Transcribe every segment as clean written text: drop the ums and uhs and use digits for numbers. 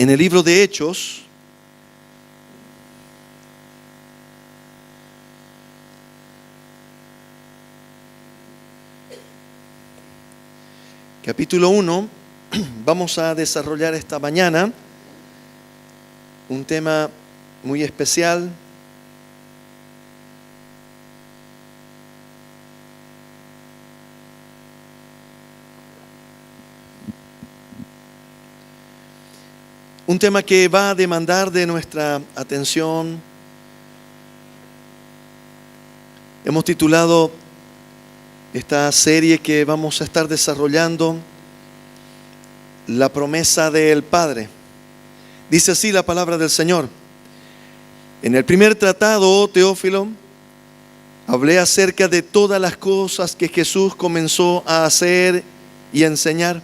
En el libro de Hechos, capítulo 1, vamos a desarrollar esta mañana un tema muy especial. Un tema que va a demandar de nuestra atención. Hemos titulado esta serie que vamos a estar desarrollando La promesa del Padre. Dice así la palabra del Señor: en el primer tratado, oh Teófilo, hablé acerca de todas las cosas que Jesús comenzó a hacer y a enseñar,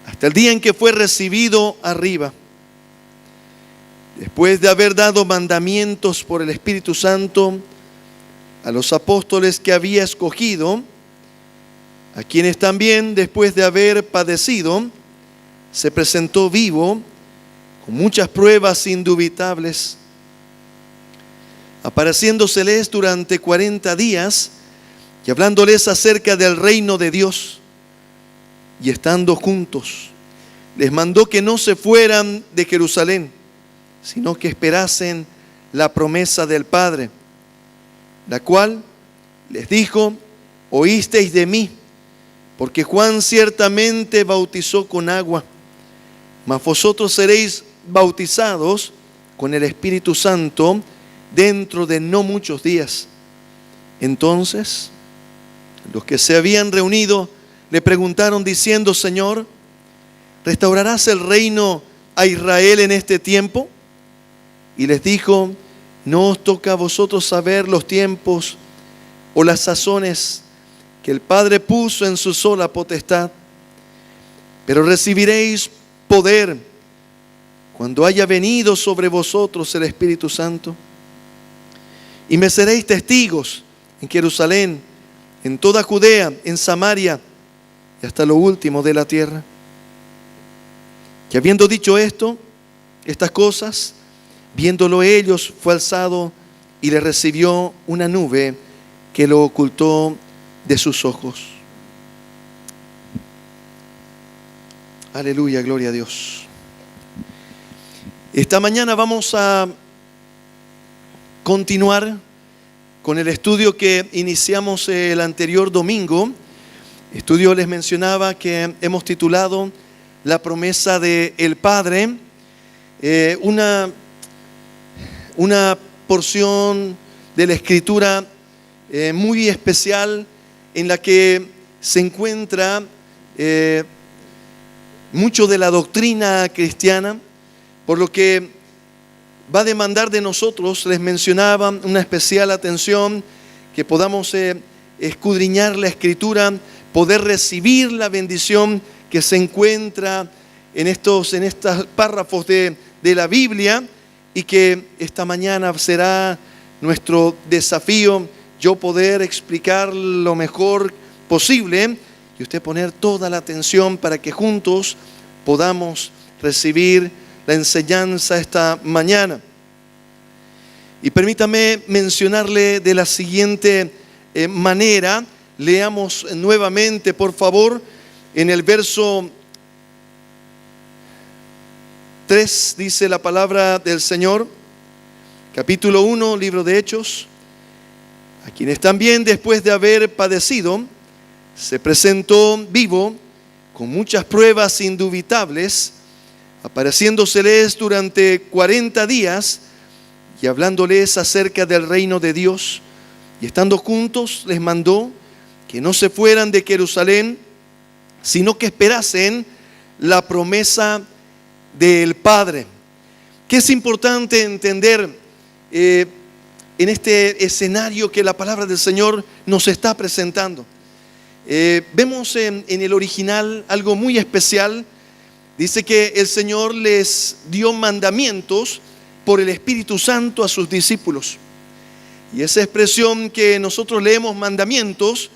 hasta el día en que fue recibido arriba, después de haber dado mandamientos por el Espíritu Santo a los apóstoles que había escogido, a quienes también, después de haber padecido, se presentó vivo con muchas pruebas indubitables, apareciéndoseles durante 40 días y hablándoles acerca del reino de Dios. Y estando juntos, les mandó que no se fueran de Jerusalén, sino que esperasen la promesa del Padre, la cual les dijo: oísteis de mí, porque Juan ciertamente bautizó con agua, mas vosotros seréis bautizados con el Espíritu Santo dentro de no muchos días. Entonces, los que se habían reunido le preguntaron diciendo: Señor, ¿restaurarás el reino a Israel en este tiempo? Y les dijo: no os toca a vosotros saber los tiempos o las sazones que el Padre puso en su sola potestad, pero recibiréis poder cuando haya venido sobre vosotros el Espíritu Santo, y me seréis testigos en Jerusalén, en toda Judea, en Samaria y hasta lo último de la tierra. Y habiendo dicho estas cosas, viéndolo ellos, fue alzado y le recibió una nube que lo ocultó de sus ojos. Aleluya, gloria a Dios. Esta mañana vamos a continuar con el estudio que iniciamos el anterior domingo. Estudio, les mencionaba, que hemos titulado La promesa del Padre. Una porción de la Escritura muy especial en la que se encuentra mucho de la doctrina cristiana, por lo que va a demandar de nosotros, les mencionaba, una especial atención, que podamos escudriñar la Escritura, poder recibir la bendición que se encuentra en estos párrafos de la Biblia, y que esta mañana será nuestro desafío, yo poder explicar lo mejor posible y usted poner toda la atención para que juntos podamos recibir la enseñanza esta mañana. Y permítame mencionarle de la siguiente manera. Leamos nuevamente, por favor, en el verso 3 dice la palabra del Señor, capítulo 1, libro de Hechos: a quienes también, después de haber padecido, se presentó vivo con muchas pruebas indubitables, apareciéndoseles durante 40 días y hablándoles acerca del reino de Dios. Y estando juntos, les mandó que no se fueran de Jerusalén, sino que esperasen la promesa del Padre. Que es importante entender en este escenario que la palabra del Señor nos está presentando. Vemos en el original algo muy especial. Dice que el Señor les dio mandamientos por el Espíritu Santo a sus discípulos. Y esa expresión que nosotros leemos, mandamientos,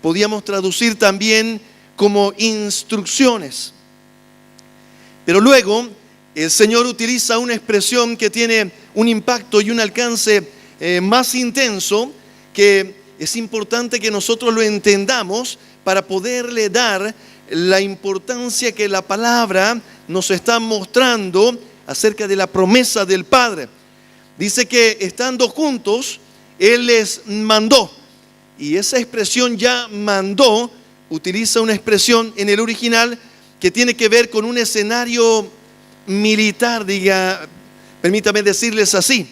podíamos traducir también como instrucciones. Pero luego el Señor utiliza una expresión que tiene un impacto y un alcance más intenso, que es importante que nosotros lo entendamos para poderle dar la importancia que la palabra nos está mostrando acerca de la promesa del Padre. Dice que estando juntos, Él les mandó. Y esa expresión ya mandó, utiliza una expresión en el original que tiene que ver con un escenario militar, permítame decirles así.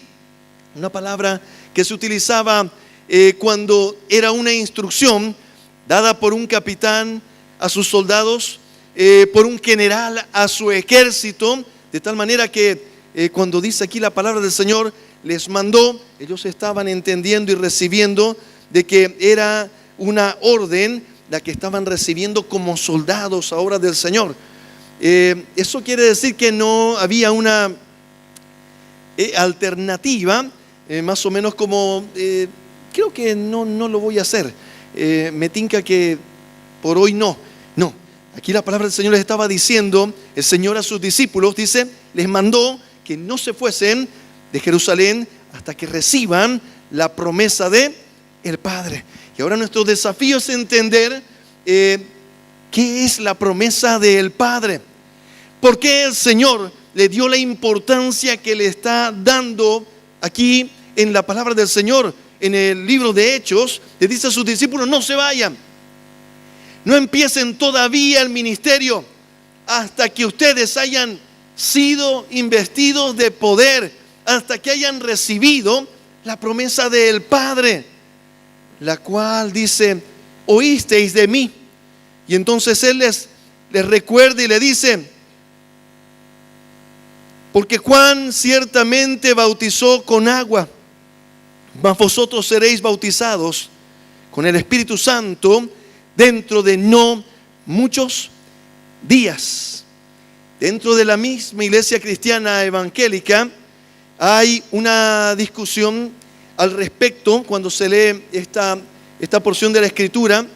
Una palabra que se utilizaba cuando era una instrucción dada por un capitán a sus soldados, por un general a su ejército, de tal manera que cuando dice aquí la palabra del Señor, les mandó, ellos estaban entendiendo y recibiendo de que era una orden la que estaban recibiendo como soldados ahora del Señor. Eso quiere decir que no había una alternativa, más o menos como, creo que no lo voy a hacer, me tinca que por hoy no. Aquí la palabra del Señor les estaba diciendo, el Señor a sus discípulos, dice, les mandó que no se fuesen de Jerusalén hasta que reciban la promesa de el Padre. Y ahora nuestro desafío es entender qué es la promesa del Padre. ¿Por qué el Señor le dio la importancia que le está dando aquí en la palabra del Señor? En el libro de Hechos, le dice a sus discípulos, no se vayan. No empiecen todavía el ministerio hasta que ustedes hayan sido investidos de poder, hasta que hayan recibido la promesa del Padre, la cual dice, oísteis de mí. Y entonces Él les recuerda y le dice, porque Juan ciertamente bautizó con agua, mas vosotros seréis bautizados con el Espíritu Santo dentro de no muchos días. Dentro de la misma iglesia cristiana evangélica hay una discusión al respecto cuando se lee esta porción de la Escritura,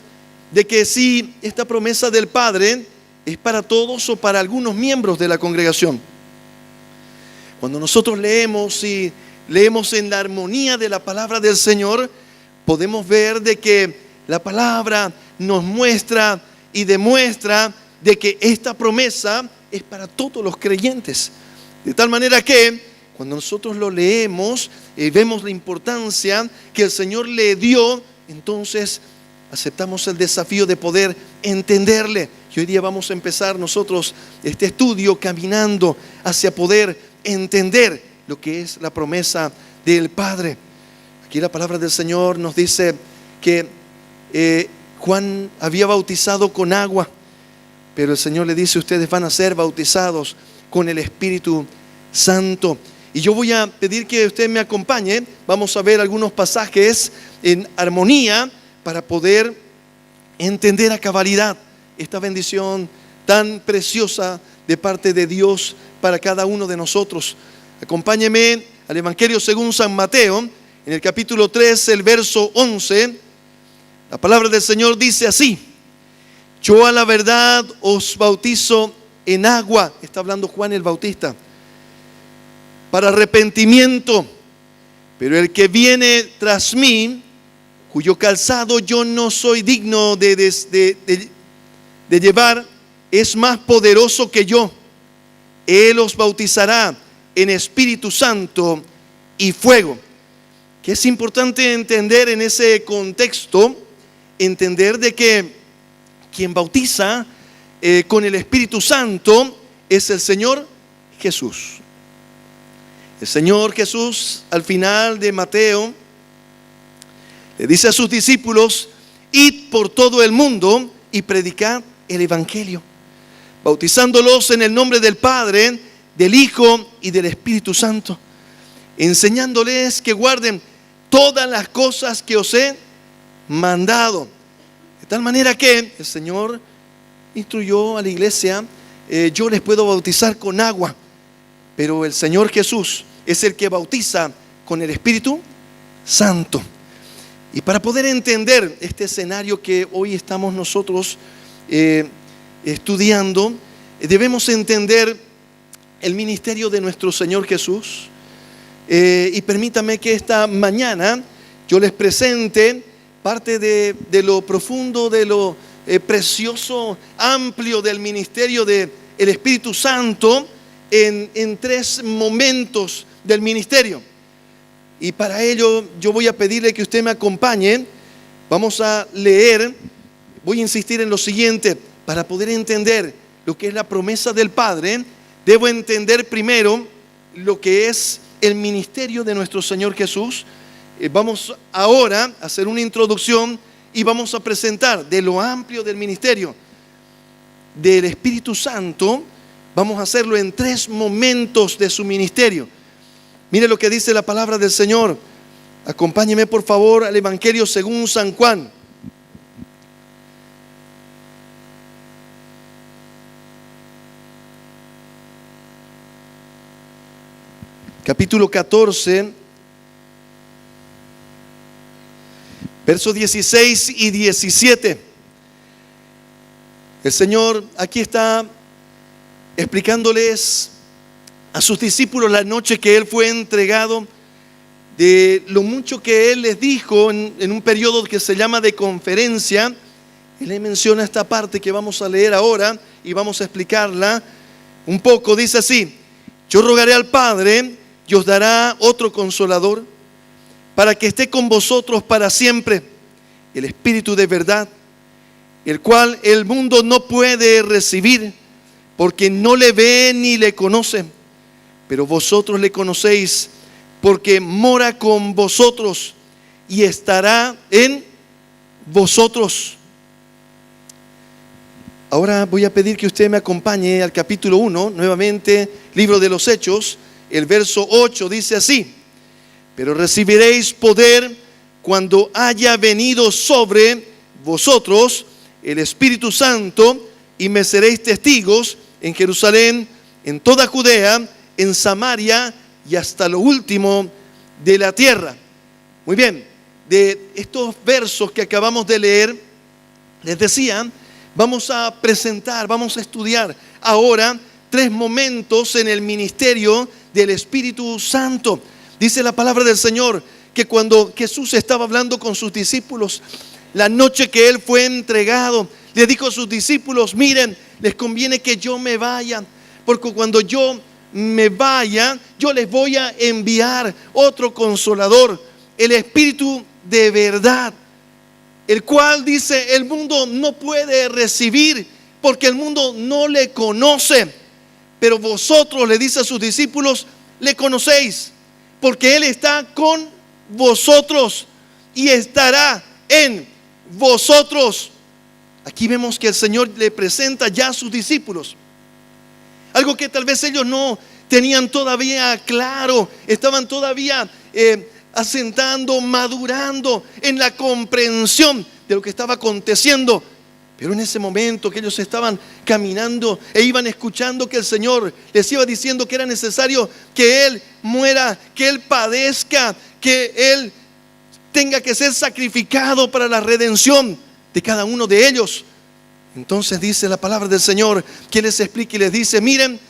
de que si esta promesa del Padre es para todos o para algunos miembros de la congregación. Cuando nosotros leemos y leemos en la armonía de la palabra del Señor, podemos ver de que la palabra nos muestra y demuestra de que esta promesa es para todos los creyentes. De tal manera que cuando nosotros lo leemos y vemos la importancia que el Señor le dio, entonces aceptamos el desafío de poder entenderle. Y hoy día vamos a empezar nosotros este estudio caminando hacia poder entender lo que es la promesa del Padre. Aquí la palabra del Señor nos dice que Juan había bautizado con agua, pero el Señor le dice, ustedes van a ser bautizados con el Espíritu Santo. Y yo voy a pedir que usted me acompañe. Vamos a ver algunos pasajes en armonía para poder entender a cabalidad esta bendición tan preciosa de parte de Dios para cada uno de nosotros. Acompáñeme al Evangelio según San Mateo, en el capítulo 3, el verso 11. La palabra del Señor dice así: yo a la verdad os bautizo en agua, está hablando Juan el Bautista, para arrepentimiento, pero el que viene tras mí, cuyo calzado yo no soy digno de llevar, es más poderoso que yo. Él os bautizará en Espíritu Santo y fuego. Que es importante entender en ese contexto, entender de que quien bautiza con el Espíritu Santo es el Señor Jesús. El Señor Jesús, al final de Mateo, le dice a sus discípulos: id por todo el mundo y predicad el Evangelio, bautizándolos en el nombre del Padre, del Hijo y del Espíritu Santo, enseñándoles que guarden todas las cosas que os he mandado. De tal manera que el Señor instruyó a la iglesia, yo les puedo bautizar con agua, pero el Señor Jesús es el que bautiza con el Espíritu Santo. Y para poder entender este escenario que hoy estamos nosotros estudiando, debemos entender el ministerio de nuestro Señor Jesús. Y permítame que esta mañana yo les presente parte de lo profundo, de lo precioso, amplio del ministerio del Espíritu Santo en tres momentos del ministerio. Y para ello yo voy a pedirle que usted me acompañe. Vamos a leer, voy a insistir en lo siguiente: para poder entender lo que es la promesa del Padre, debo entender primero lo que es el ministerio de nuestro Señor Jesús. Vamos ahora a hacer una introducción y vamos a presentar de lo amplio del ministerio del Espíritu Santo. Vamos a hacerlo en tres momentos de su ministerio. Mire lo que dice la palabra del Señor. Acompáñeme por favor al Evangelio según San Juan. Capítulo 14, versos 16 y 17. El Señor aquí está explicándoles a sus discípulos la noche que Él fue entregado, de lo mucho que Él les dijo en un periodo que se llama de conferencia. Él le menciona esta parte que vamos a leer ahora y vamos a explicarla un poco. Dice así: yo rogaré al Padre y os dará otro consolador para que esté con vosotros para siempre, el Espíritu de verdad, el cual el mundo no puede recibir porque no le ve ni le conoce, pero vosotros le conocéis porque mora con vosotros y estará en vosotros. Ahora voy a pedir que usted me acompañe al capítulo 1, nuevamente, libro de los Hechos. El verso 8 dice así: pero recibiréis poder cuando haya venido sobre vosotros el Espíritu Santo, y me seréis testigos en Jerusalén, en toda Judea, en Samaria y hasta lo último de la tierra. Muy bien, de estos versos que acabamos de leer, les decía, vamos a presentar, vamos a estudiar ahora tres momentos en el ministerio del Espíritu Santo. Dice la palabra del Señor que cuando Jesús estaba hablando con sus discípulos, la noche que Él fue entregado, le dijo a sus discípulos: miren, les conviene que yo me vaya, porque cuando yo me vaya, yo les voy a enviar otro consolador, el Espíritu de verdad, el cual, dice, el mundo no puede recibir porque el mundo no le conoce, pero vosotros, le dice a sus discípulos, le conocéis, porque Él está con vosotros y estará en vosotros. Aquí vemos que el Señor le presenta ya a sus discípulos algo que tal vez ellos no tenían todavía claro, estaban todavía asentando, madurando en la comprensión de lo que estaba aconteciendo. Pero en ese momento que ellos estaban caminando e iban escuchando que el Señor les iba diciendo que era necesario que Él muera, que Él padezca, que Él tenga que ser sacrificado para la redención de cada uno de ellos. Entonces dice la palabra del Señor que les explica y les dice: miren,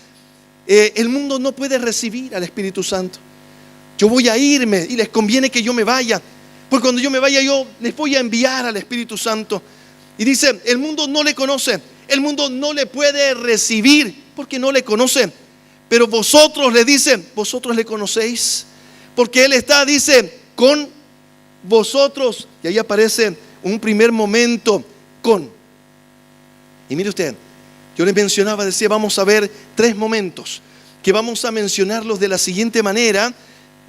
el mundo no puede recibir al Espíritu Santo. Yo voy a irme y les conviene que yo me vaya, porque cuando yo me vaya yo les voy a enviar al Espíritu Santo. Y dice, el mundo no le conoce, el mundo no le puede recibir porque no le conoce. Pero vosotros, le dice, vosotros le conocéis, porque Él está, dice, con vosotros. Y ahí aparece un primer momento, con. Y mire usted, yo les mencionaba, decía, vamos a ver tres momentos que vamos a mencionarlos de la siguiente manera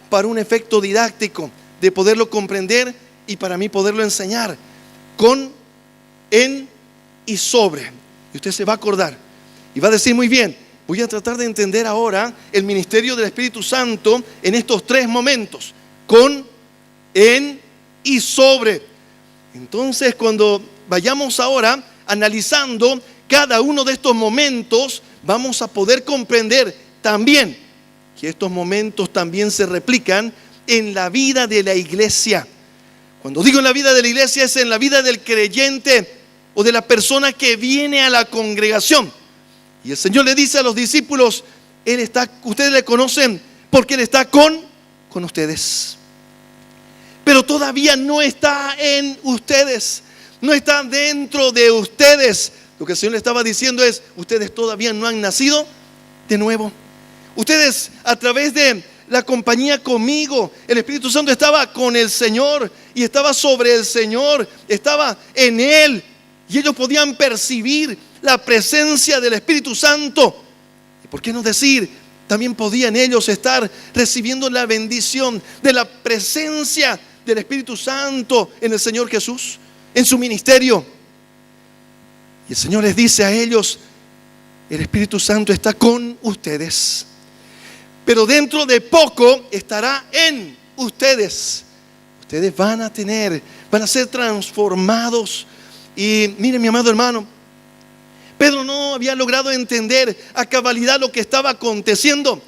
para un efecto didáctico, de poderlo comprender y para mí poderlo enseñar. Con, en y sobre. Y usted se va a acordar y va a decir: muy bien, voy a tratar de entender ahora el ministerio del Espíritu Santo en estos tres momentos: con, en y sobre. Entonces, cuando vayamos ahora analizando cada uno de estos momentos, vamos a poder comprender también que estos momentos también se replican en la vida de la iglesia. Cuando digo en la vida de la iglesia, es en la vida del creyente o de la persona que viene a la congregación. Y el Señor le dice a los discípulos: ustedes le conocen porque Él está con ustedes. Pero todavía no está en ustedes, no está dentro de ustedes. Lo que el Señor le estaba diciendo es: ustedes todavía no han nacido de nuevo. Ustedes, a través de la compañía conmigo, el Espíritu Santo estaba con el Señor y estaba sobre el Señor, estaba en Él, y ellos podían percibir la presencia del Espíritu Santo. ¿Y por qué no decir, también podían ellos estar recibiendo la bendición de la presencia del Espíritu Santo en el Señor Jesús, en su ministerio? Y el Señor les dice a ellos: el Espíritu Santo está con ustedes, pero dentro de poco estará en ustedes. Ustedes van a ser transformados. Y miren, mi amado hermano, Pedro no había logrado entender a cabalidad lo que estaba aconteciendo.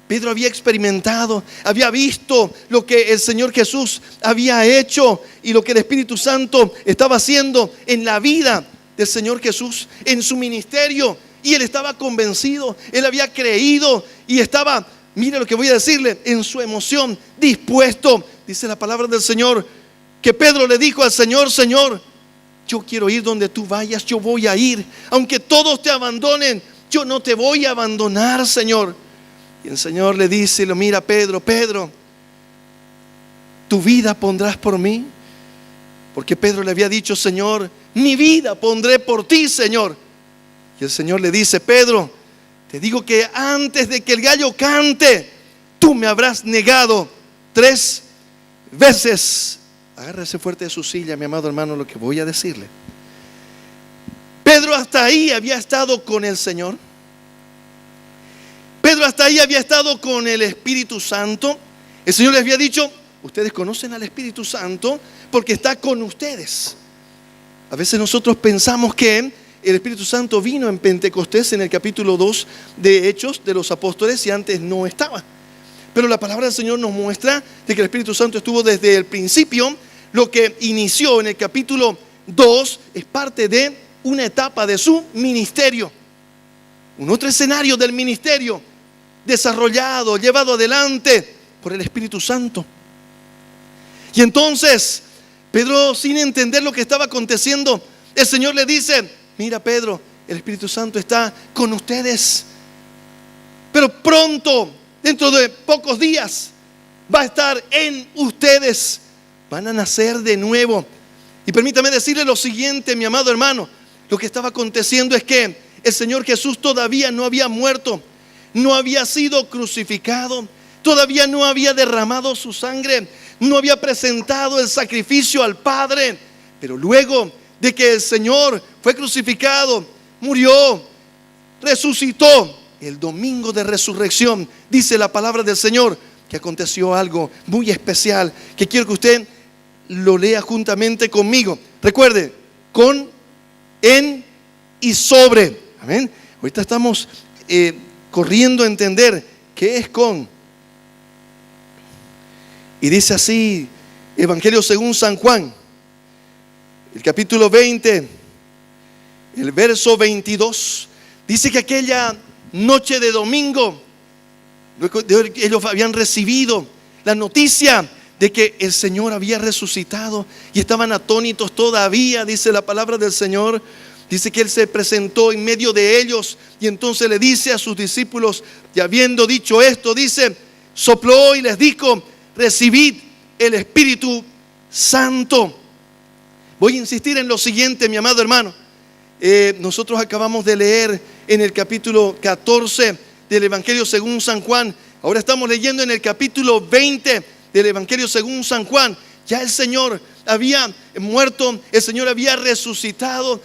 Pedro había experimentado, había visto lo que el Señor Jesús había hecho y lo que el Espíritu Santo estaba haciendo en la vida del Señor Jesús, en su ministerio. Y él estaba convencido, él había creído y estaba, mire lo que voy a decirle, en su emoción, dispuesto. Dice la palabra del Señor que Pedro le dijo al Señor: Señor, yo quiero ir donde tú vayas, yo voy a ir. Aunque todos te abandonen, yo no te voy a abandonar, Señor. Y el Señor le dice, lo mira: Pedro, ¿tu vida pondrás por mí? Porque Pedro le había dicho: Señor, mi vida pondré por ti, Señor. Y el Señor le dice: Pedro, te digo que antes de que el gallo cante, tú me habrás negado 3 veces. Agárrese fuerte de su silla, mi amado hermano, lo que voy a decirle. Pedro hasta ahí había estado con el Señor. Pedro hasta ahí había estado con el Espíritu Santo. El Señor les había dicho: ustedes conocen al Espíritu Santo porque está con ustedes. A veces nosotros pensamos que el Espíritu Santo vino en Pentecostés, en el capítulo 2 de Hechos de los Apóstoles, y antes no estaba. Pero la palabra del Señor nos muestra de que el Espíritu Santo estuvo desde el principio. Lo que inició en el capítulo 2 es parte de una etapa de su ministerio. Un otro escenario del ministerio desarrollado, llevado adelante por el Espíritu Santo. Y entonces Pedro, sin entender lo que estaba aconteciendo, el Señor le dice: mira, Pedro, el Espíritu Santo está con ustedes, pero pronto, dentro de pocos días, va a estar en ustedes. Van a nacer de nuevo. Y permítame decirle lo siguiente, mi amado hermano: lo que estaba aconteciendo es que el Señor Jesús todavía no había muerto, no había sido crucificado, todavía no había derramado su sangre, no había presentado el sacrificio al Padre. Pero luego de que el Señor fue crucificado, murió, resucitó, el domingo de resurrección, dice la palabra del Señor que aconteció algo muy especial, que quiero que usted lo lea juntamente conmigo. Recuerde: con, en y sobre. Amén. Ahorita estamos corriendo a entender qué es con. Y dice así, Evangelio según San Juan, el capítulo 20, el verso 22. Dice que aquella noche de domingo, ellos habían recibido la noticia de que el Señor había resucitado y estaban atónitos todavía. Dice la palabra del Señor, dice que Él se presentó en medio de ellos y entonces le dice a sus discípulos, y habiendo dicho esto, dice, sopló y les dijo: recibid el Espíritu Santo. Voy a insistir en lo siguiente, mi amado hermano. Nosotros acabamos de leer en el capítulo 14 del Evangelio según San Juan. Ahora estamos leyendo en el capítulo 20 del Evangelio según San Juan. Ya el Señor había muerto, el Señor había resucitado,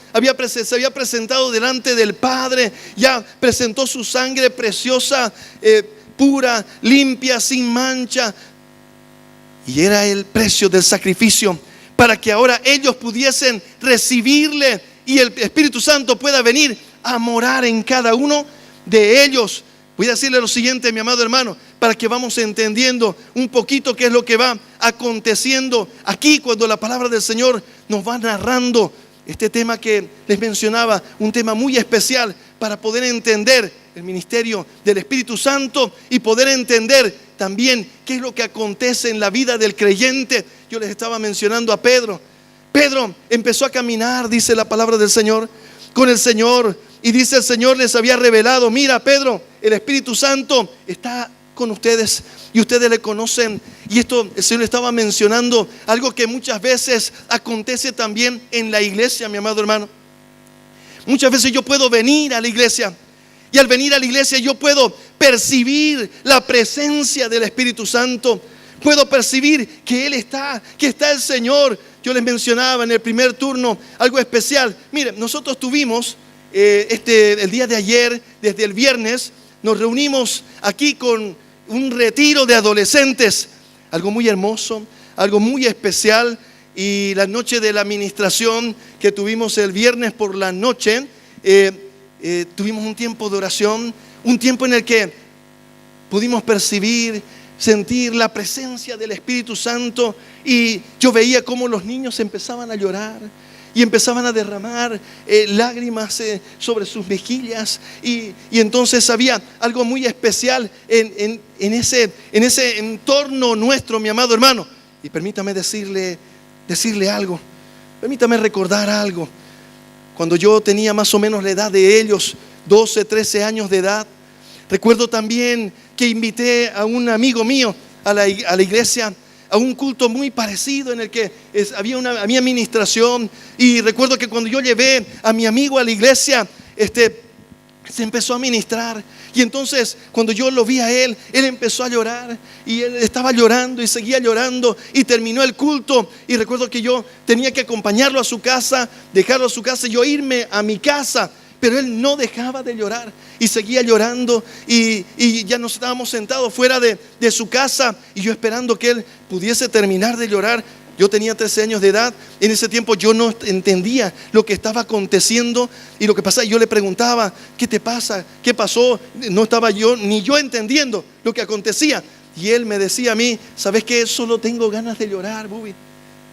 se había presentado delante del Padre, ya presentó su sangre preciosa, pura, limpia, sin mancha. Y era el precio del sacrificio para que ahora ellos pudiesen recibirle y el Espíritu Santo pueda venir a morar en cada uno de ellos. Voy a decirle lo siguiente, mi amado hermano, para que vamos entendiendo un poquito qué es lo que va aconteciendo aquí cuando la palabra del Señor nos va narrando este tema que les mencionaba, un tema muy especial para poder entender el ministerio del Espíritu Santo y poder entender también qué es lo que acontece en la vida del creyente. Yo les estaba mencionando a Pedro. Pedro empezó a caminar, dice la palabra del Señor, con el Señor. Y dice el Señor les había revelado: mira, Pedro, el Espíritu Santo está con ustedes y ustedes le conocen. Y esto el Señor estaba mencionando algo que muchas veces acontece también en la iglesia, mi amado hermano. Muchas veces yo puedo venir a la iglesia y al venir a la iglesia yo puedo percibir la presencia del Espíritu Santo. Puedo percibir que Él está, que está el Señor. Yo les mencionaba en el primer turno algo especial. Miren, nosotros tuvimos el día de ayer, desde el viernes, nos reunimos aquí con un retiro de adolescentes. Algo muy hermoso, algo muy especial. Y la noche de la administración que tuvimos el viernes por la noche, tuvimos un tiempo de oración, un tiempo en el que pudimos percibir, sentir la presencia del Espíritu Santo. Y yo veía cómo los niños empezaban a llorar y empezaban a derramar lágrimas sobre sus mejillas. Y entonces había algo muy especial en ese entorno nuestro, mi amado hermano. Y permítame decirle algo, permítame recordar algo. Cuando yo tenía más o menos la edad de ellos, 12, 13 años de edad, recuerdo también que invité a un amigo mío a la iglesia, a un culto muy parecido en el que había una administración. Y recuerdo que cuando yo llevé a mi amigo a la iglesia, se empezó a ministrar. Y entonces cuando yo lo vi a él empezó a llorar. Y él estaba llorando y seguía llorando. Y terminó el culto. Y recuerdo que yo tenía que acompañarlo a su casa, dejarlo a su casa y yo irme a mi casa. Pero él no dejaba de llorar y seguía llorando. Y ya nos estábamos sentados fuera de su casa y yo esperando que él pudiese terminar de llorar. Yo tenía 13 años de edad. En ese tiempo yo no entendía lo que estaba aconteciendo y lo que pasaba. Yo le preguntaba: ¿qué te pasa? ¿Qué pasó? No estaba ni yo entendiendo lo que acontecía. Y él me decía a mí: ¿sabes qué? Solo tengo ganas de llorar, Bubi.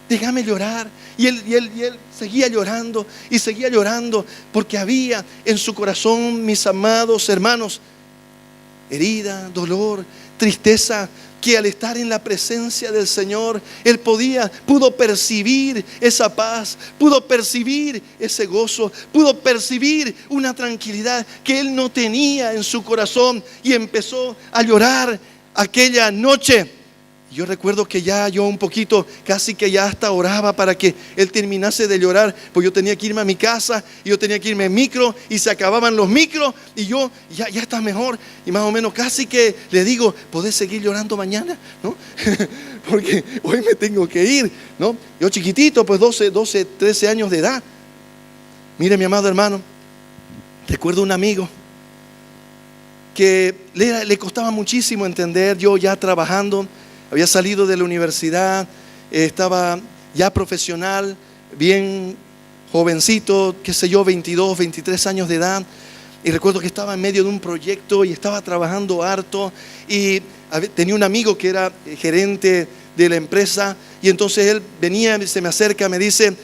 Déjame llorar. Y él seguía llorando y seguía llorando, porque había en su corazón, mis amados hermanos, herida, dolor, tristeza, que al estar en la presencia del Señor, él pudo percibir esa paz, pudo percibir ese gozo, pudo percibir una tranquilidad que él no tenía en su corazón, y empezó a llorar aquella noche. Yo recuerdo que ya yo un poquito, casi que ya hasta oraba para que él terminase de llorar, pues yo tenía que irme a mi casa y yo tenía que irme en micro y se acababan los micros y yo ya está mejor, y más o menos casi que le digo: ¿podés seguir llorando mañana? ¿No? Porque hoy me tengo que ir, ¿no? Yo chiquitito, pues 12, 13 años de edad. Mire, mi amado hermano, recuerdo un amigo que le costaba muchísimo entender. Yo ya trabajando, había salido de la universidad, estaba ya profesional, bien jovencito, qué sé yo, 22, 23 años de edad. Y recuerdo que estaba en medio de un proyecto y estaba trabajando harto. Y tenía un amigo que era gerente de la empresa. Y entonces él venía, se me acerca, me dice: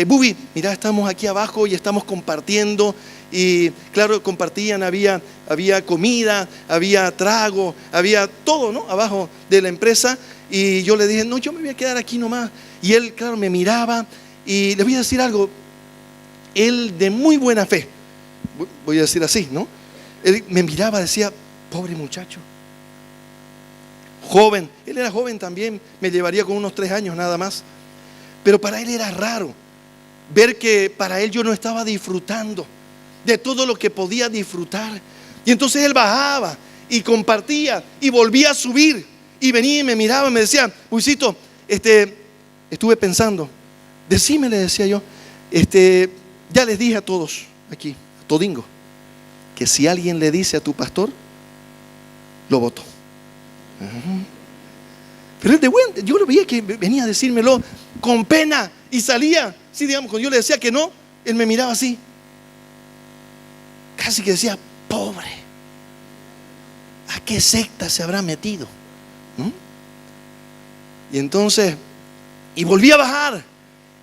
Bubi, mira, estamos aquí abajo y estamos compartiendo. Y claro, compartían, había comida, había trago, había todo, ¿no? Abajo de la empresa. Y yo le dije: no, yo me voy a quedar aquí nomás. Y él, claro, me miraba. Y le voy a decir algo, él de muy buena fe, voy a decir así, ¿no? Él me miraba, decía: pobre muchacho, joven. Él era joven también, me llevaría con unos 3 años nada más. Pero para él era raro ver que para él yo no estaba disfrutando de todo lo que podía disfrutar. Y entonces él bajaba y compartía y volvía a subir y venía y me miraba y me decía: Luisito, estuve pensando, decime, le decía yo, ya les dije a todos aquí, a todingo, que si alguien le dice a tu pastor, lo voto. Pero él yo lo veía que venía a decírmelo con pena y salía, sí, digamos, cuando yo le decía que no, él me miraba así, casi que decía: pobre, ¿a qué secta se habrá metido? ¿No? Y entonces, y volví a bajar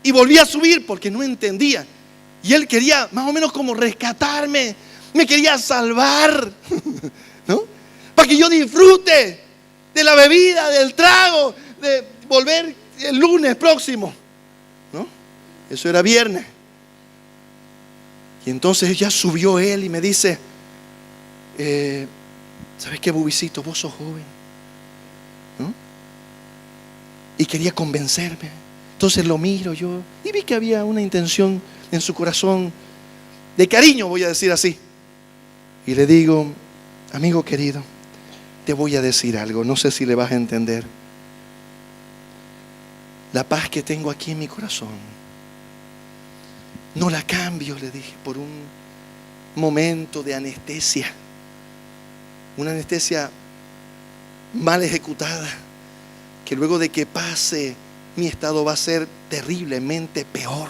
y volví a subir porque no entendía. Y él quería más o menos como rescatarme me quería salvar, ¿no? Para que yo disfrute de la bebida, del trago, de volver el lunes próximo, ¿no? Eso era viernes. Y entonces ya subió él y me dice, ¿sabes qué, Bubicito? Vos sos joven, ¿no? Y quería convencerme. Entonces lo miro yo y vi que había una intención en su corazón de cariño, voy a decir así. Y le digo, amigo querido, te voy a decir algo, no sé si le vas a entender. La paz que tengo aquí en mi corazón no la cambio, le dije, por un momento de anestesia. Una anestesia mal ejecutada, que luego de que pase, mi estado va a ser terriblemente peor.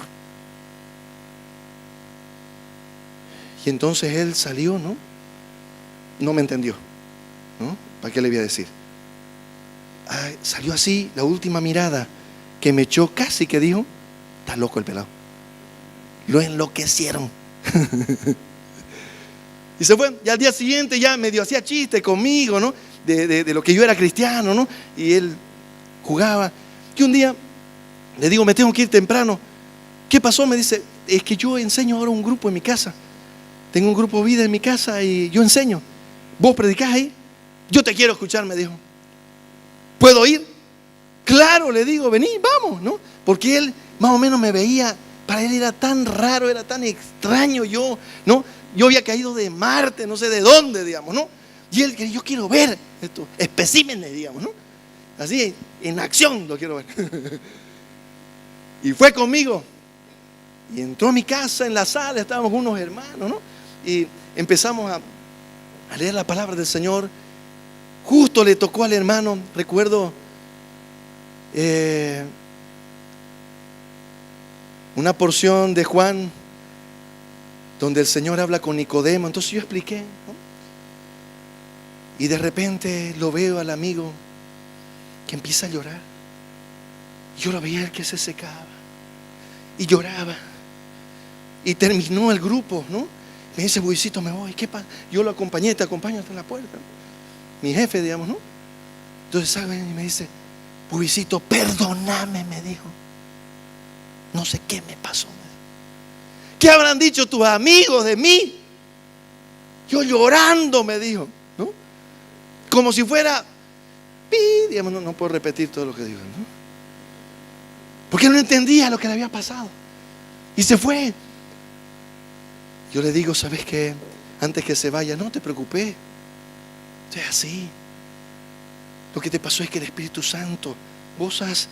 Y entonces él salió, ¿no? No me entendió, ¿no? ¿Para qué le voy a decir? Salió así, la última mirada que me echó, casi que dijo, está loco el pelado. Lo enloquecieron. Y se fue. Y al día siguiente ya medio hacía chiste conmigo, ¿no? De lo que yo era cristiano, ¿no? Y él jugaba. Y un día le digo, me tengo que ir temprano. ¿Qué pasó? Me dice, es que yo enseño ahora un grupo en mi casa. Tengo un grupo vida en mi casa y yo enseño. ¿Vos predicás ahí? Yo te quiero escuchar, me dijo. ¿Puedo ir? Claro, le digo, vení, vamos, ¿no? Porque él más o menos me veía. Para él era tan raro, era tan extraño yo, ¿no? Yo había caído de Marte, no sé de dónde, digamos, ¿no? Y él, yo quiero ver estos especímenes, digamos, ¿no? Así, en acción lo quiero ver. Y fue conmigo. Y entró a mi casa, en la sala, estábamos unos hermanos, ¿no? Y empezamos a leer la palabra del Señor. Justo le tocó al hermano, recuerdo, una porción de Juan donde el Señor habla con Nicodemo. Entonces yo expliqué, ¿no? Y de repente lo veo al amigo que empieza a llorar. Yo lo veía, el que se secaba y lloraba. Y terminó el grupo, ¿no? Me dice, Buisito, me voy. ¿Qué pasa? Yo lo acompañé, te acompaño hasta la puerta, ¿no? Mi jefe, digamos, ¿no? Entonces salgo y me dice, Buisito, perdóname, me dijo. No sé qué me pasó. ¿Qué habrán dicho tus amigos de mí? Yo llorando, me dijo, ¿no? Como si fuera, digamos, no puedo repetir todo lo que digo, ¿no? Porque no entendía lo que le había pasado. Y se fue. Yo le digo, ¿sabes qué? Antes que se vaya, no te preocupes. Es así. Lo que te pasó es que el Espíritu Santo, vos has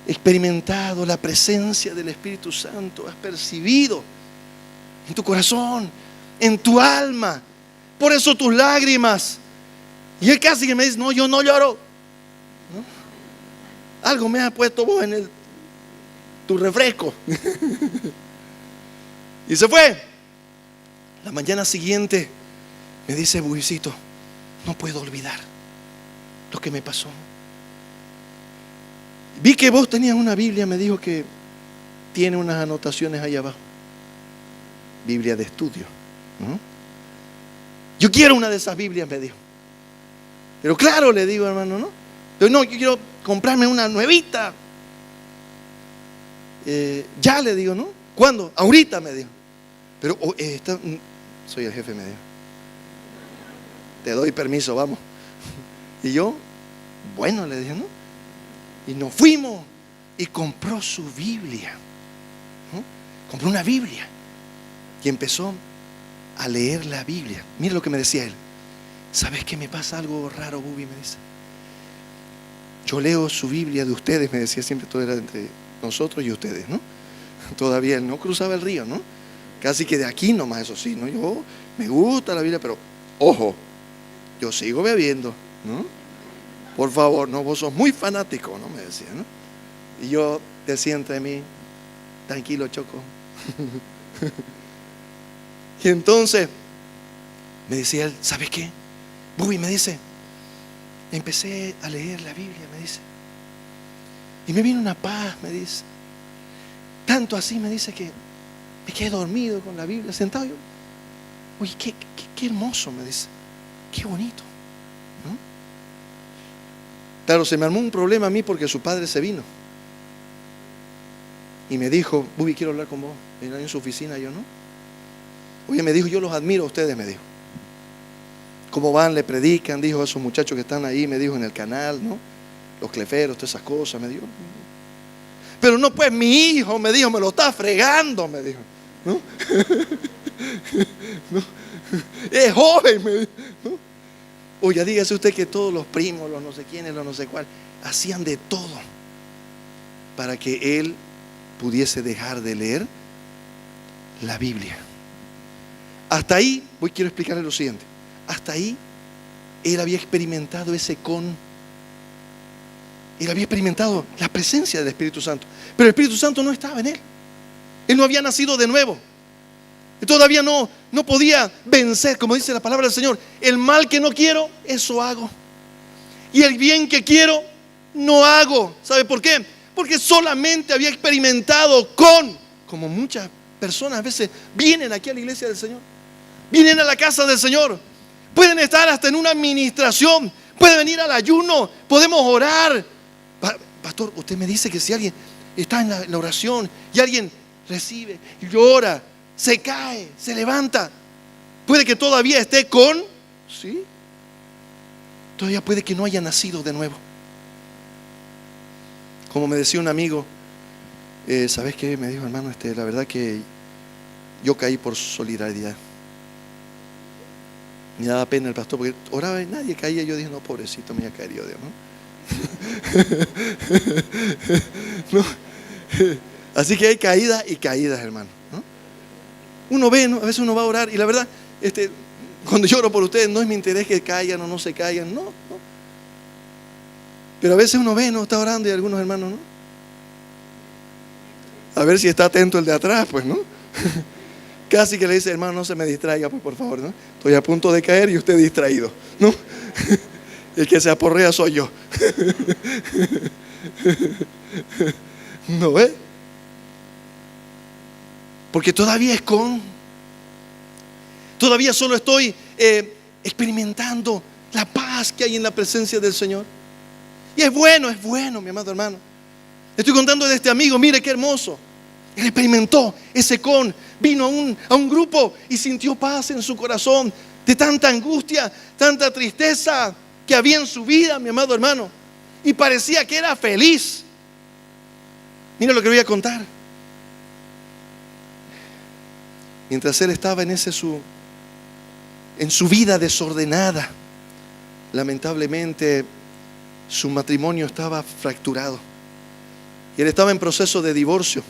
experimentado la presencia del Espíritu Santo, has percibido en tu corazón, en tu alma, por eso tus lágrimas. Y él casi que me dice, no, yo no lloro, ¿no? Algo me has puesto vos en tu refresco. Y se fue. La mañana siguiente me dice, Buisito, no puedo olvidar lo que me pasó. Vi que vos tenías una Biblia, me dijo que tiene unas anotaciones ahí abajo. Biblia de estudio, ¿no? Yo quiero una de esas Biblias, me dijo. Pero claro, le digo, hermano, ¿no? Pero no, yo quiero comprarme una nuevita. Ya, le digo, ¿no? ¿Cuándo? Ahorita, me dijo. Pero soy el jefe, me dijo. Te doy permiso, vamos. Y yo, bueno, le dije, ¿no? Y nos fuimos y compró su Biblia, ¿no? Compró una Biblia y empezó a leer la Biblia. Mira lo que me decía él. ¿Sabes qué me pasa algo raro, Bubi? Me dice. Yo leo su Biblia de ustedes, me decía siempre, todo era entre nosotros y ustedes, ¿no? Todavía él no cruzaba el río, ¿no? Casi que de aquí nomás, eso sí, ¿no? Yo me gusta la Biblia, pero ojo, yo sigo bebiendo, ¿no? Por favor, no, vos sos muy fanático, ¿no? Me decía, ¿no? Y yo decía entre mí, tranquilo, Choco. Y entonces me decía él, ¿sabes qué? Bubi, me dice, empecé a leer la Biblia, me dice. Y me vino una paz, me dice. Tanto así, me dice, que me quedé dormido con la Biblia, sentado yo. Oye, qué hermoso, me dice. Qué bonito, ¿no? Claro, se me armó un problema a mí porque su padre se vino. Y me dijo, Bubi, quiero hablar con vos. Ven ahí en su oficina, yo no. Oye, me dijo, yo los admiro a ustedes, me dijo. ¿Cómo van? Le predican, dijo, a esos muchachos que están ahí, me dijo, en el canal, ¿no? Los cleferos, todas esas cosas, me dijo. Pero no, pues mi hijo, me dijo, me lo está fregando, me dijo. ¿No? ¿No? Es joven, me dijo, ¿no? Oye, dígase usted que todos los primos, los no sé quiénes, los no sé cuál, hacían de todo para que él pudiese dejar de leer la Biblia. Hasta ahí, quiero explicarle lo siguiente. Hasta ahí, él había experimentado ese él había experimentado la presencia del Espíritu Santo. Pero el Espíritu Santo no estaba en él. Él no había nacido de nuevo. Todavía no podía vencer, como dice la palabra del Señor. El mal que no quiero, eso hago. Y el bien que quiero, no hago. ¿Sabe por qué? Porque solamente había experimentado como muchas personas a veces vienen aquí a la iglesia del Señor. Vienen a la casa del Señor. Pueden estar hasta en una administración. Pueden venir al ayuno. Podemos orar. Pastor, usted me dice que si alguien está en la oración y alguien recibe, llora, se cae, se levanta, puede que todavía esté ¿sí? Todavía puede que no haya nacido de nuevo. Como me decía un amigo, ¿sabes qué? Me dijo, hermano, la verdad que yo caí por solidaridad. Me daba pena el pastor porque oraba y nadie caía. Yo dije, no, pobrecito, me iba a caer yo, Dios, ¿no? ¿No? Así que hay caídas y caídas, hermano, ¿no? Uno ve, ¿no? A veces uno va a orar y la verdad, cuando yo oro por ustedes, no es mi interés que caigan o no se caigan, no. Pero a veces uno ve, ¿no? Está orando y algunos hermanos, ¿no? A ver si está atento el de atrás, pues, ¿no? Casi que le dice, hermano, no se me distraiga, pues, por favor, ¿no? Estoy a punto de caer y usted distraído, ¿no? El que se aporrea soy yo. ¿No ve? Porque todavía todavía solo estoy experimentando la paz que hay en la presencia del Señor. Y es bueno, mi amado hermano. Estoy contando de este amigo, mire qué hermoso. Él experimentó ese vino a un grupo y sintió paz en su corazón de tanta angustia, tanta tristeza que había en su vida, mi amado hermano. Y parecía que era feliz. Mira lo que voy a contar. Mientras él estaba en su vida desordenada, lamentablemente su matrimonio estaba fracturado. Y él estaba en proceso de divorcio.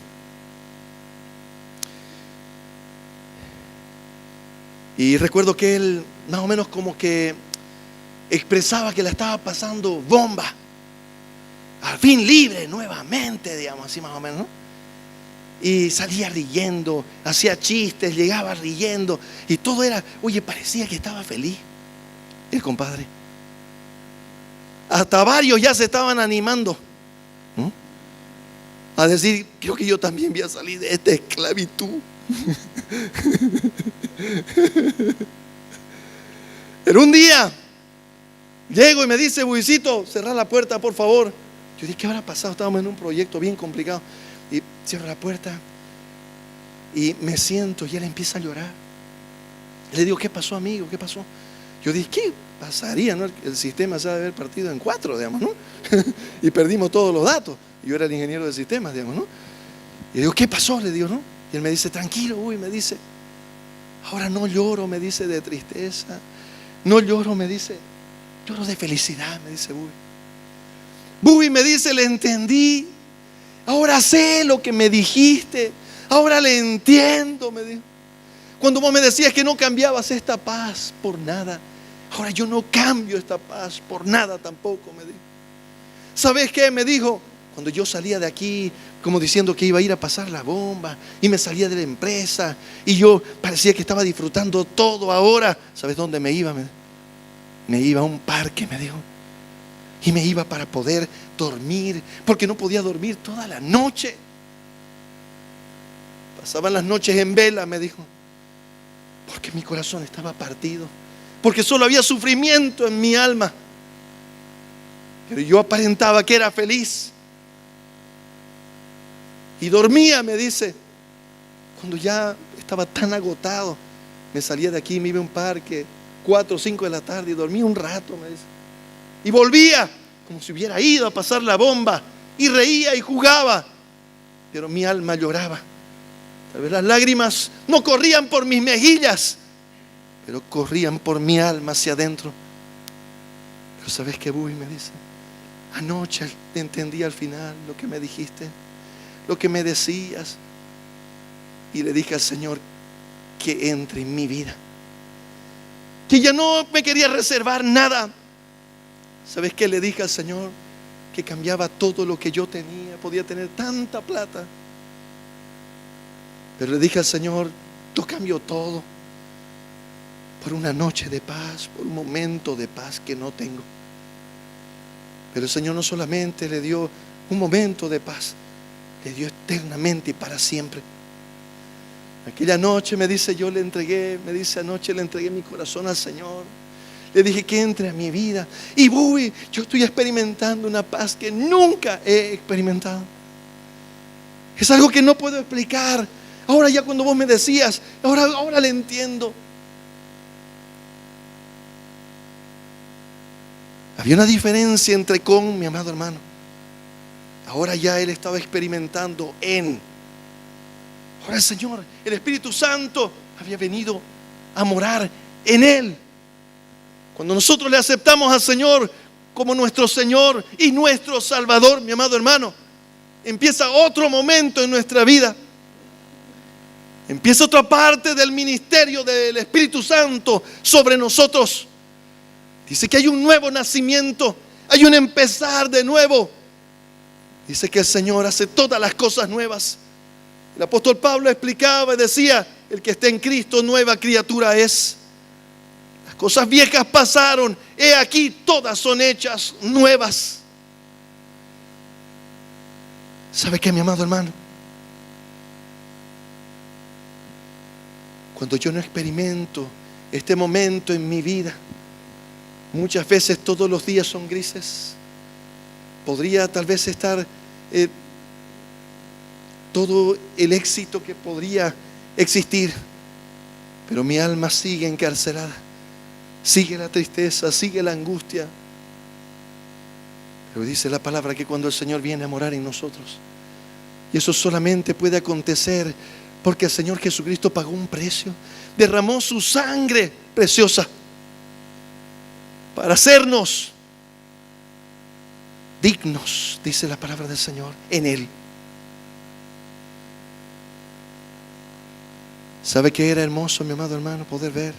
Y recuerdo que él más o menos como que expresaba que la estaba pasando bomba. Al fin libre nuevamente, digamos así más o menos, ¿no? Y salía riendo, hacía chistes, llegaba riendo. Y todo era, oye, parecía que estaba feliz el compadre. Hasta varios ya se estaban animando, ¿no? A decir, creo que yo también voy a salir de esta esclavitud. Pero un día llego y me dice, Buisito, cerrá la puerta, por favor. Yo dije, ¿qué habrá pasado? Estábamos en un proyecto bien complicado. Y cierro la puerta y me siento y él empieza a llorar. Le digo, ¿qué pasó, amigo? ¿Qué pasó? Yo dije, ¿qué pasaría, no? El sistema se ha de haber partido en 4, digamos, ¿no? Y perdimos todos los datos. Yo era el ingeniero de sistemas, digamos, ¿no? Y le digo, ¿qué pasó? Le digo, ¿no? Y él me dice, tranquilo, uy, me dice, ahora no lloro, me dice, de tristeza. No lloro, me dice, lloro de felicidad, me dice Bubi. Bubi me dice, le entendí. Ahora sé lo que me dijiste. Ahora le entiendo, me dijo. Cuando vos me decías que no cambiabas esta paz por nada, ahora yo no cambio esta paz por nada tampoco, me dijo. ¿Sabes qué? Me dijo, cuando yo salía de aquí, como diciendo que iba a ir a pasar la bomba, y me salía de la empresa, y yo parecía que estaba disfrutando todo ahora. ¿Sabes dónde me iba? Me iba a un parque, me dijo. Y me iba para poder dormir, porque no podía dormir toda la noche. Pasaban las noches en vela, me dijo. porque mi corazón estaba partido, porque solo había sufrimiento en mi alma. Pero yo aparentaba que era feliz. Y dormía, me dice. Cuando ya estaba tan agotado, me salía de aquí, me iba a un parque, 4 o 5 de la tarde, y dormía un rato, me dice. Y volvía, como si hubiera ido a pasar la bomba, y reía y jugaba. Pero mi alma lloraba. Tal vez las lágrimas no corrían por mis mejillas, pero corrían por mi alma hacia adentro. Pero ¿sabes qué, Bubi? Me dice. Anoche entendí al final lo que me dijiste, lo que me decías. Y le dije al Señor que entre en mi vida, que ya no me quería reservar nada. ¿Sabes qué le dije al Señor? Que cambiaba todo lo que yo tenía. Podía tener tanta plata, pero le dije al Señor, yo cambio todo por una noche de paz, por un momento de paz que no tengo. Pero el Señor no solamente le dio un momento de paz, le dio eternamente y para siempre. Aquella noche, me dice, yo le entregué, me dice, anoche le entregué mi corazón al Señor. Le dije que entre a mi vida. Y Bubi, yo estoy experimentando una paz que nunca he experimentado. Es algo que no puedo explicar. Ahora ya cuando vos me decías, ahora le entiendo. Había una diferencia entre con mi amado hermano. Ahora ya él estaba experimentando en. Ahora el Señor, el Espíritu Santo, había venido a morar en él. Cuando nosotros le aceptamos al Señor como nuestro Señor y nuestro Salvador, mi amado hermano, empieza otro momento en nuestra vida. Empieza otra parte del ministerio del Espíritu Santo sobre nosotros. Dice que hay un nuevo nacimiento, hay un empezar de nuevo. Dice que el Señor hace todas las cosas nuevas. El apóstol Pablo explicaba y decía, el que está en Cristo, nueva criatura es. Las cosas viejas pasaron, he aquí todas son hechas nuevas. ¿Sabe qué, mi amado hermano? Cuando yo no experimento este momento en mi vida, muchas veces todos los días son grises. Podría tal vez estar todo el éxito que podría existir, pero mi alma sigue encarcelada, sigue la tristeza, sigue la angustia. Pero dice la palabra que cuando el Señor viene a morar en nosotros, y eso solamente puede acontecer porque el Señor Jesucristo pagó un precio, derramó su sangre preciosa para hacernos dignos, dice la palabra del Señor, en Él. ¿Sabe qué era hermoso, mi amado hermano, poder ver?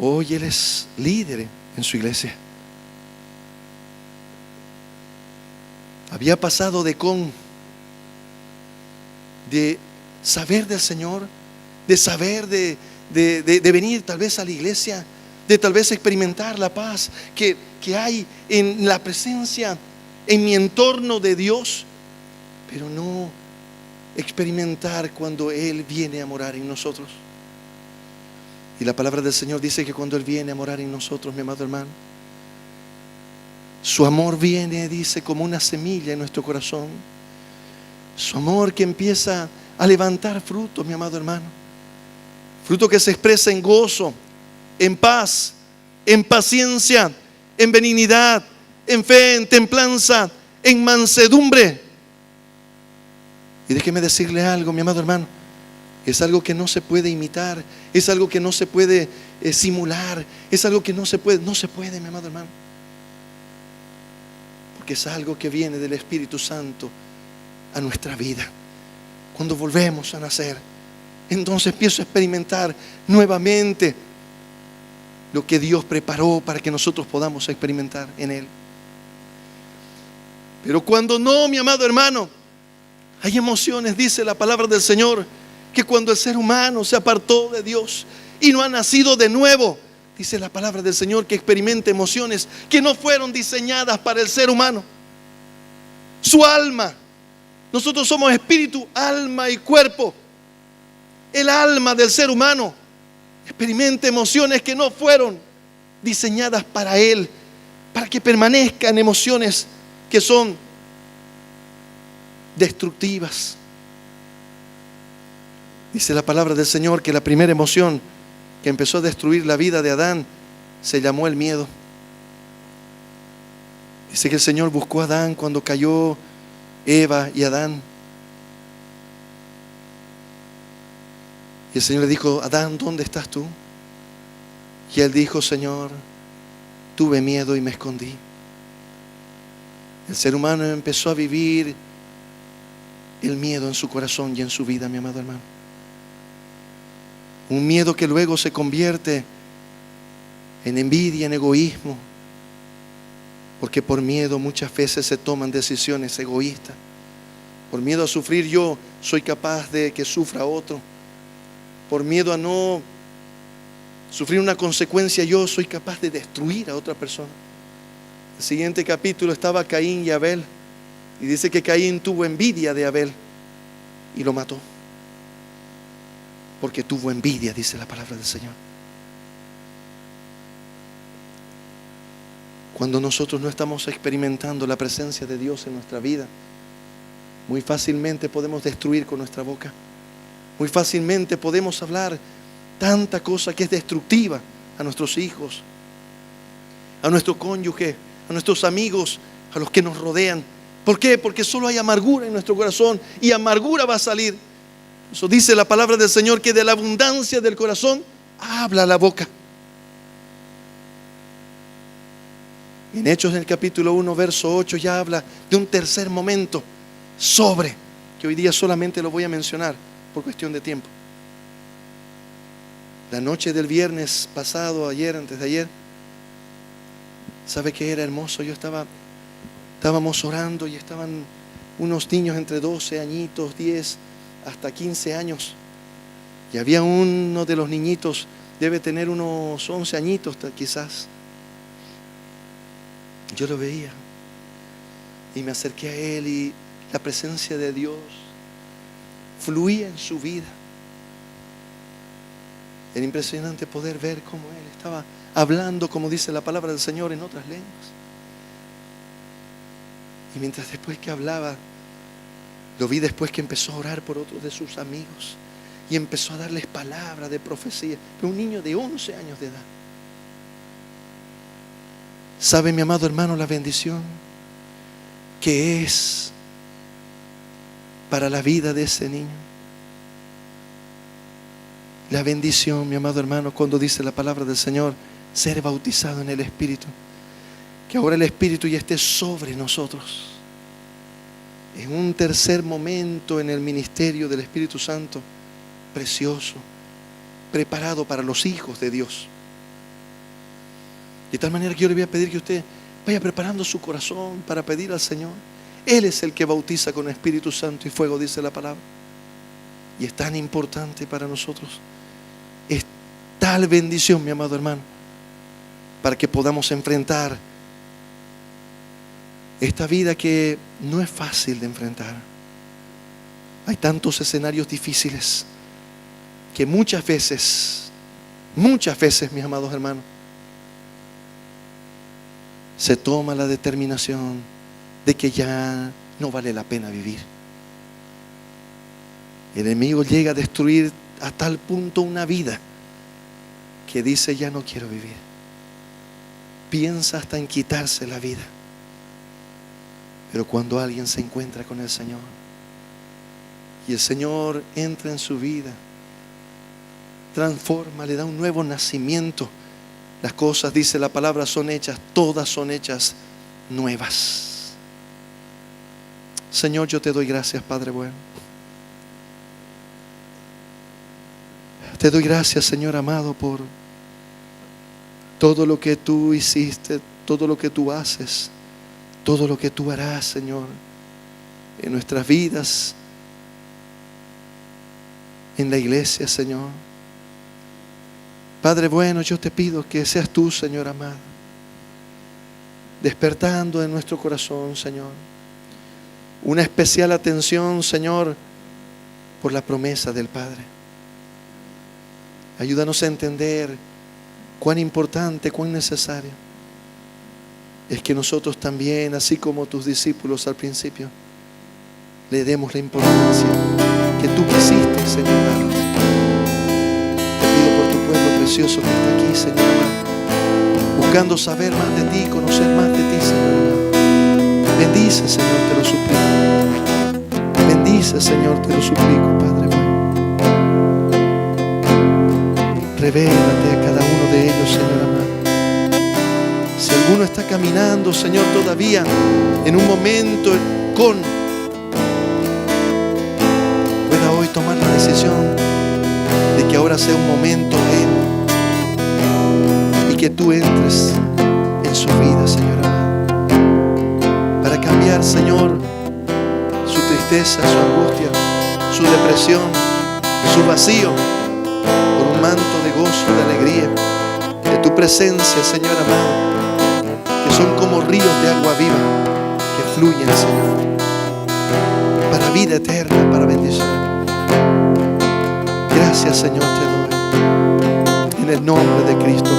Hoy Él es líder en su iglesia. Había pasado de saber del Señor, de saber de venir tal vez a la iglesia, de tal vez experimentar la paz que hay en la presencia, en mi entorno de Dios, pero no experimentar cuando Él viene a morar en nosotros. Y la palabra del Señor dice que cuando Él viene a morar en nosotros, mi amado hermano, su amor viene, dice, como una semilla en nuestro corazón. Su amor que empieza a levantar frutos, mi amado hermano. Fruto que se expresa en gozo, en paz, en paciencia, en benignidad, en fe, en templanza, en mansedumbre. Y déjeme decirle algo, mi amado hermano. Es algo que no se puede imitar, es algo que no se puede simular, es algo que no se puede, mi amado hermano. Porque es algo que viene del Espíritu Santo a nuestra vida. Cuando volvemos a nacer, entonces empiezo a experimentar nuevamente lo que Dios preparó para que nosotros podamos experimentar en Él. Pero cuando no, mi amado hermano, hay emociones, dice la palabra del Señor, que cuando el ser humano se apartó de Dios y no ha nacido de nuevo, dice la palabra del Señor que experimenta emociones que no fueron diseñadas para el ser humano. Su alma, nosotros somos espíritu, alma y cuerpo. el alma del ser humano experimente emociones que no fueron diseñadas para él, para que permanezcan emociones que son destructivas. Dice la palabra del Señor que la primera emoción que empezó a destruir la vida de Adán se llamó el miedo. Dice que el Señor buscó a Adán cuando cayó Eva y Adán. Y el Señor le dijo: Adán, ¿dónde estás tú? Y él dijo: Señor, tuve miedo y me escondí. El ser humano empezó a vivir el miedo en su corazón y en su vida, mi amado hermano. Un miedo que luego se convierte en envidia, en egoísmo, porque por miedo muchas veces se toman decisiones egoístas. Por miedo a sufrir yo soy capaz de que sufra otro. Por miedo a no sufrir una consecuencia yo soy capaz de destruir a otra persona. El siguiente capítulo estaba Caín y Abel, y dice que Caín tuvo envidia de Abel y lo mató, porque tuvo envidia, dice la palabra del Señor. Cuando nosotros no estamos experimentando la presencia de Dios en nuestra vida, muy fácilmente podemos destruir con nuestra boca. Muy fácilmente podemos hablar tanta cosa que es destructiva a nuestros hijos, a nuestro cónyuge, a nuestros amigos, a los que nos rodean. ¿Por qué? Porque solo hay amargura en nuestro corazón, y amargura va a salir. Eso dice la palabra del Señor, que de la abundancia del corazón habla la boca. En Hechos, en el capítulo 1, verso 8, ya habla de un tercer momento que hoy día solamente lo voy a mencionar por cuestión de tiempo. La noche del viernes pasado, ayer, antes de ayer, ¿sabe qué era hermoso? Estábamos orando y estaban unos niños entre 12 añitos, 10 hasta 15 años. Y había uno de los niñitos, debe tener unos 11 añitos quizás. Yo lo veía y me acerqué a él, y la presencia de Dios fluía en su vida. Era impresionante poder ver cómo él estaba hablando, como dice la palabra del Señor, en otras lenguas. Y mientras después que hablaba, lo vi después que empezó a orar por otros de sus amigos y empezó a darles palabra de profecía. Pero un niño de 11 años de edad. ¿Sabe, mi amado hermano, la bendición que es para la vida de ese niño? La bendición, mi amado hermano, cuando dice la palabra del Señor, ser bautizado en el Espíritu, que ahora el Espíritu ya esté sobre nosotros. En un tercer momento en el ministerio del Espíritu Santo, precioso, preparado para los hijos de Dios. De tal manera que yo le voy a pedir que usted vaya preparando su corazón para pedir al Señor. Él es el que bautiza con Espíritu Santo y fuego, dice la palabra. Y es tan importante para nosotros. Es tal bendición, mi amado hermano, para que podamos enfrentar esta vida que no es fácil de enfrentar. Hay tantos escenarios difíciles que muchas veces, mis amados hermanos, se toma la determinación de que ya no vale la pena vivir. El enemigo llega a destruir a tal punto una vida que dice: ya no quiero vivir. Piensa hasta en quitarse la vida. Pero cuando alguien se encuentra con el Señor y el Señor entra en su vida, transforma, le da un nuevo nacimiento, las cosas, dice la palabra, son hechas, todas son hechas nuevas. Señor, yo te doy gracias, Padre bueno. Te doy gracias, Señor amado, por todo lo que tú hiciste, todo lo que tú haces, todo lo que tú harás, Señor, en nuestras vidas, en la iglesia, Señor. Padre bueno, yo te pido que seas tú, Señor amado, despertando en nuestro corazón, Señor, una especial atención, Señor, por la promesa del Padre. Ayúdanos a entender cuán importante, cuán necesario es que nosotros también, así como tus discípulos al principio, le demos la importancia que tú quisiste, Señor, darnos. Te pido por tu pueblo precioso que está aquí, Señor amado, buscando saber más de ti, conocer más de ti, Señor amado. Bendice, Señor, te lo suplico. Bendice, Señor, te lo suplico, Padre bueno. Revélate a cada uno de ellos, Señor amado. Si alguno está caminando, Señor, todavía en un momento pueda hoy tomar la decisión de que ahora sea un momento y que tú entres en su vida, Señor amado, para cambiar, Señor, su tristeza, su angustia, su depresión, su vacío, por un manto de gozo, de alegría, de tu presencia, Señor amado, que son como ríos de agua viva que fluyen, Señor, para vida eterna, para bendición. Gracias, Señor, te doy en el nombre de Cristo